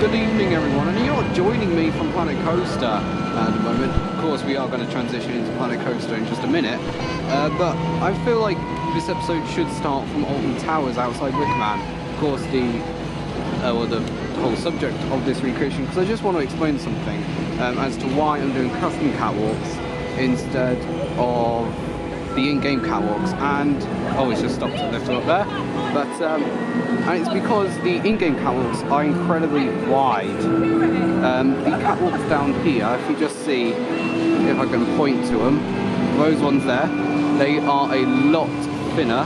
Good evening everyone, and you're joining me from Planet Coaster at the moment. Of course we are going to transition into Planet Coaster in just a minute, but I feel like this episode should start from Alton Towers outside Wicker Man. Of course the whole subject of this recreation, because I just want to explain something as to why I'm doing custom catwalks instead of the in-game catwalks. And it's just stopped and lifted up there, but and it's because the in-game catwalks are incredibly wide. The catwalks down here, if you just see, if I can point to them, those ones there, they are a lot thinner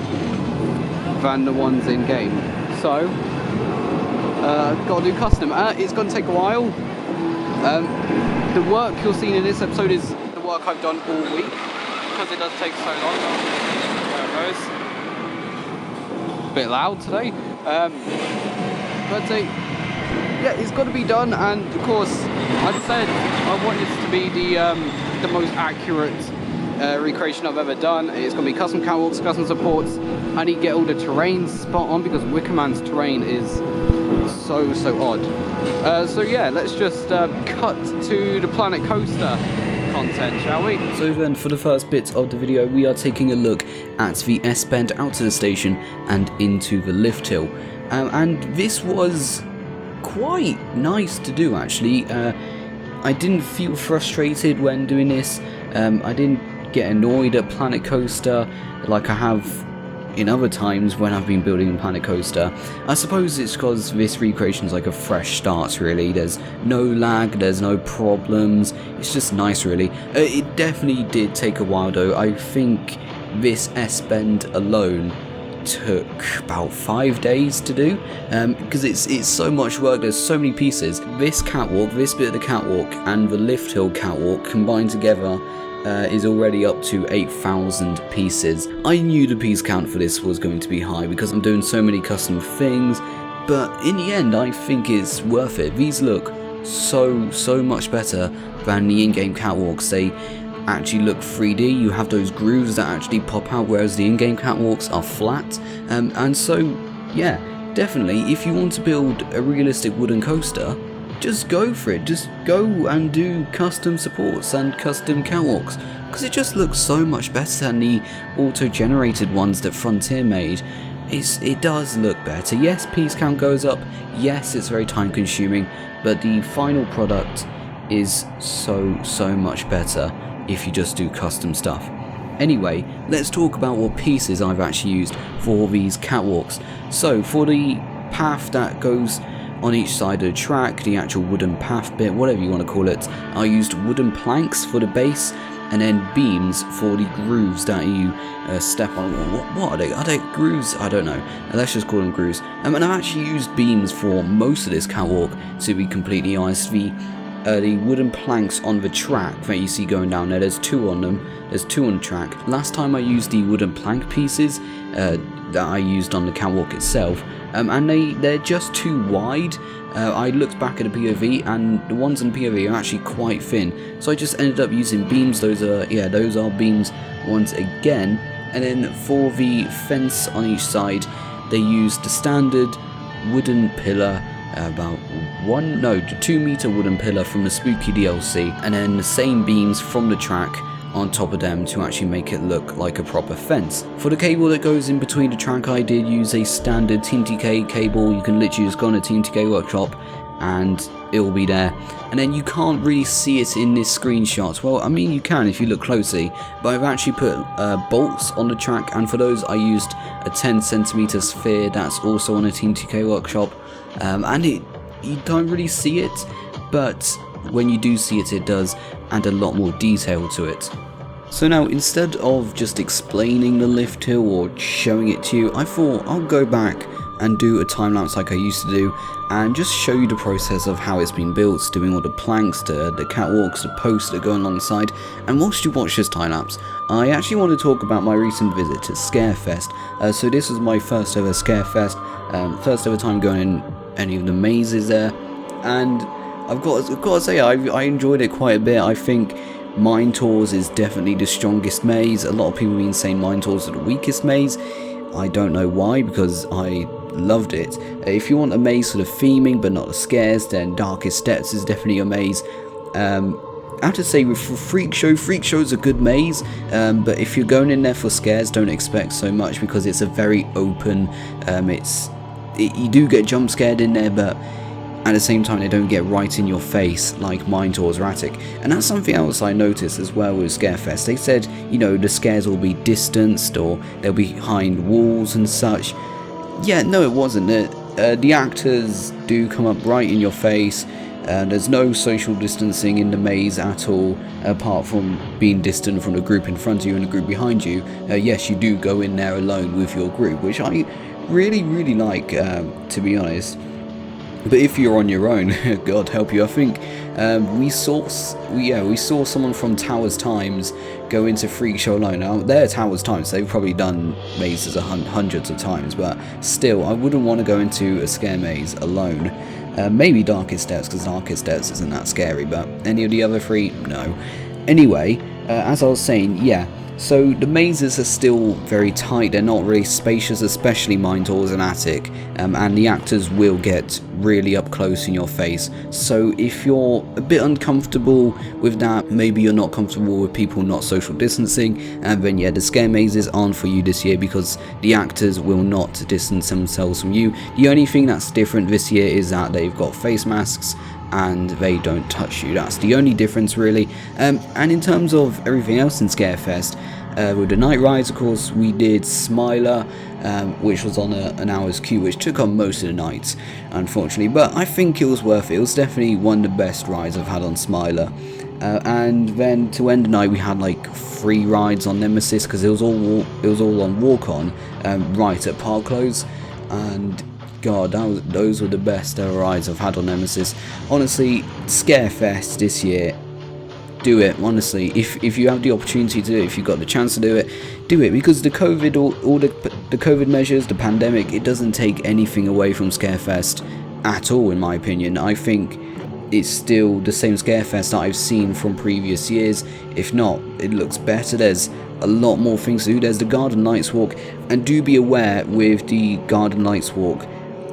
than the ones in-game. So got to do custom. It's going to take a while. The work you're seeing in this episode is the work I've done all week, because it does take so long. There it goes. A bit loud today. But yeah, it's got to be done, and of course I've said I want this to be the most accurate recreation I've ever done. It's going to be custom catwalks, custom supports. I need to get all the terrain spot on, because Wicker Man's terrain is so odd. So yeah, let's just cut to the Planet Coaster content, shall we? So then, for the first bit of the video, we are taking a look at the S-bend out to the station and into the lift hill. And this was quite nice to do, actually. I didn't feel frustrated when doing this. I didn't get annoyed at Planet Coaster like I have in other times when I've been building Planet Coaster. I suppose it's because this recreation is like a fresh start, really. There's no lag, there's no problems, it's just nice, really. It definitely did take a while though. I think this S-bend alone took about 5 days to do, because it's so much work, there's so many pieces. This catwalk, this bit of the catwalk and the lift hill catwalk combined together is already up to 8,000 pieces. I knew the piece count for this was going to be high because I'm doing so many custom things, but in the end I think it's worth it. These look so much better than the in-game catwalks. They actually look 3D, you have those grooves that actually pop out, whereas the in-game catwalks are flat. And so yeah, definitely if you want to build a realistic wooden coaster, just go for it. Just go and do custom supports and custom catwalks, because it just looks so much better than the auto-generated ones that Frontier made. It does look better. Yes, piece count goes up. Yes, it's very time consuming, but the final product is so much better if you just do custom stuff. Anyway, let's talk about what pieces I've actually used for these catwalks. So for the path that goes on each side of the track, the actual wooden path bit, whatever you want to call it, I used wooden planks for the base, and then beams for the grooves that you step on. What are they? Are they grooves? I don't know. Let's just call them grooves. And I've actually used beams for most of this catwalk, to be completely honest. The wooden planks on the track that you see going down there, there's two on them. There's two on the track. Last time I used the wooden plank pieces that I used on the catwalk itself, and they're just too wide. I looked back at the POV, and the ones in POV are actually quite thin, so I just ended up using beams. Those are beams once again. And then for the fence on each side, they used the standard wooden pillar, about 2 meter wooden pillar from the Spooky DLC, and then the same beams from the track on top of them to actually make it look like a proper fence. For the cable that goes in between the track, I did use a standard TMTK cable. You can literally just go on a TMTK workshop and it will be there. And then you can't really see it in this screenshot. Well, I mean you can if you look closely, but I've actually put bolts on the track, and for those I used a 10cm sphere that's also on a TMTK workshop. And you don't really see it, but when you do see it, it does add a lot more detail to it. So now, instead of just explaining the lift hill or showing it to you, I thought I'll go back and do a time lapse like I used to do, and just show you the process of how it's been built, doing all the planks, the catwalks, the posts that go alongside. And whilst you watch this time lapse, I actually want to talk about my recent visit to Scarefest. So this was my first ever Scarefest, first ever time going in any of the mazes there, and I've got to say I enjoyed it quite a bit. I think Mine Tours is definitely the strongest maze. A lot of people have been saying Mine Tours are the weakest maze. I don't know why, because I loved it. If you want a maze sort of theming but not the scares, then Darkest Depths is definitely a maze. I have to say, with Freak Show's a good maze, but if you're going in there for scares, don't expect so much, because it's a very open, you do get jump scared in there, but at the same time they don't get right in your face like Mine Tours or Attic. And that's something else I noticed as well with Scarefest. They said, you know, the scares will be distanced or they'll be behind walls and such. Yeah, no, it wasn't. The actors do come up right in your face. There's no social distancing in the maze at all, apart from being distant from the group in front of you and the group behind you. Yes, you do go in there alone with your group, which I really like, to be honest. But if you're on your own, God help you. I think we saw someone from Towers Times go into Freak Show alone. Now they're Towers Times, they've probably done mazes hundreds of times, but still, I wouldn't want to go into a scare maze alone. Maybe Darkest Depths, because Darkest Depths isn't that scary, but any of the other three, no. Anyway, as I was saying, yeah, so the mazes are still very tight, they're not really spacious, especially Mine Tours and Attic, and the actors will get really up close in your face. So if you're a bit uncomfortable with that, maybe you're not comfortable with people not social distancing, and then yeah, the scare mazes aren't for you this year, because the actors will not distance themselves from you. The only thing that's different this year is that they've got face masks and they don't touch you. That's the only difference, really. And in terms of everything else in Scarefest, with the night rides, of course, we did Smiler, which was on an hour's queue, which took on most of the nights, unfortunately, but I think it was worth it. It was definitely one of the best rides I've had on Smiler. And then to end the night, we had like 3 rides on Nemesis, because it was all on walk-on, right at park close, and God, those were the best rides I've had on Nemesis. Honestly, Scarefest this year, do it. Honestly, if you have the opportunity to do it, if you've got the chance to do it, because the COVID, all the COVID measures, the pandemic, it doesn't take anything away from Scarefest at all, in my opinion. I think it's still the same Scarefest that I've seen from previous years. If not, it looks better. There's a lot more things to do. There's the Garden Lights Walk, and do be aware with the Garden Lights Walk,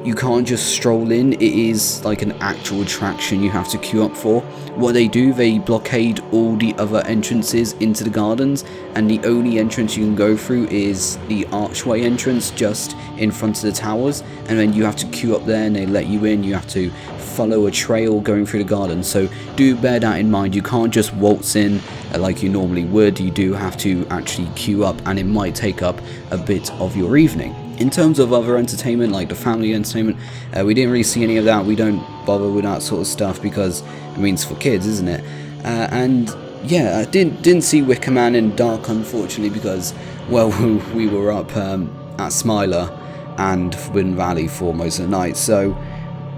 you can't just stroll in. It is like an actual attraction you have to queue up for. What they do, they blockade all the other entrances into the gardens, and the only entrance you can go through is the archway entrance just in front of the towers, and then you have to queue up there and they let you in. You have to follow a trail going through the garden, so do bear that in mind. You can't just waltz in like you normally would. You do have to actually queue up, and it might take up a bit of your evening. In terms of other entertainment, like the family entertainment, we didn't really see any of that. We don't bother with that sort of stuff because it means for kids, isn't it? And yeah, I didn't see Wicker Man in dark, unfortunately, because, well, we were up at Smiler and Forbidden Valley for most of the night. So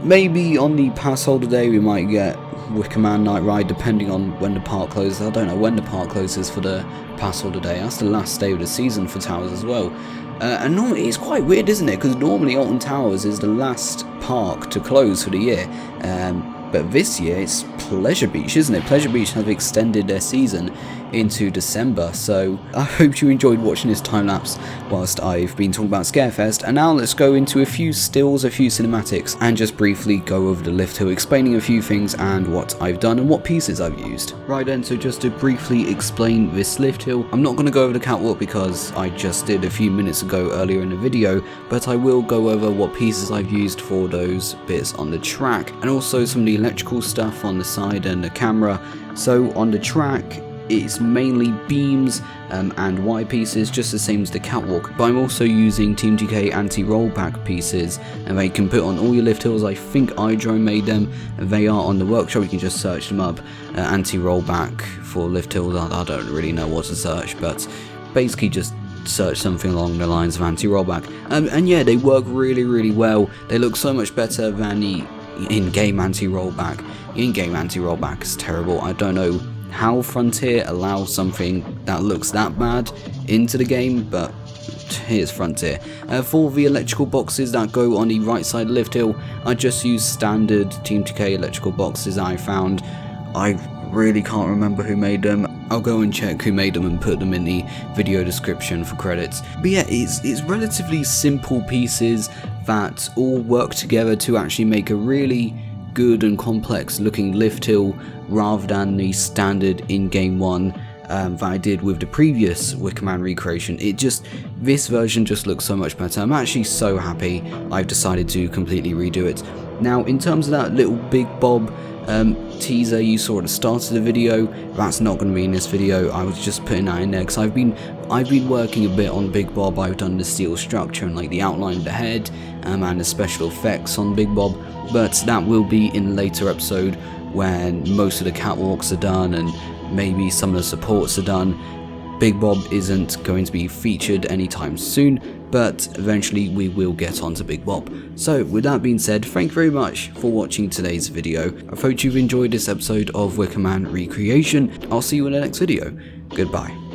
maybe on the pass holder day we might get Wicker Man night ride, depending on when the park closes. I don't know when the park closes for the pass holder day. That's the last day of the season for Towers as well. And normally it's quite weird, isn't it? Because normally Alton Towers is the last park to close for the year. But this year it's Pleasure Beach, isn't it? Pleasure Beach have extended their season into December. So I hope you enjoyed watching this time lapse whilst I've been talking about Scarefest. And now let's go into a few stills, a few cinematics, and just briefly go over the lift hill, explaining a few things and what I've done and what pieces I've used. Right then, so just to briefly explain this lift hill, I'm not going to go over the catwalk because I just did a few minutes ago earlier in the video, but I will go over what pieces I've used for those bits on the track, and also some of the electrical stuff on the side and the camera. So on the track, it's mainly beams and wire pieces, just the same as the catwalk, but I'm also using Team TK anti-rollback pieces, and they can put on all your lift hills. I think iDrone made them, they are on the workshop, you can just search them up. Anti-rollback for lift hills, I don't really know what to search, but basically just search something along the lines of anti-rollback. And yeah, they work really well. They look so much better than the in-game anti-rollback. In-game anti-rollback is terrible. I don't know how Frontier allows something that looks that bad into the game, but here's Frontier. For the electrical boxes that go on the right side lift hill, I just use standard Team TK electrical boxes that I found. I really can't remember who made them. I'll go and check who made them and put them in the video description for credits. But yeah, it's relatively simple pieces that all work together to actually make a really good and complex looking lift hill, rather than the standard in-game one that I did with the previous Wicker Man recreation. This version just looks so much better. I'm actually so happy I've decided to completely redo it. Now, in terms of that little Big Bob teaser you saw at the start of the video, that's not going to be in this video. I was just putting that in there because I've been working a bit on Big Bob. I've done the steel structure and like the outline of the head and the special effects on Big Bob, but that will be in a later episode when most of the catwalks are done and maybe some of the supports are done. Big Bob isn't going to be featured anytime soon, but eventually we will get onto Big Bob. So with that being said, thank you very much for watching today's video. I hope you've enjoyed this episode of Wicker Man Recreation. I'll see you in the next video. Goodbye.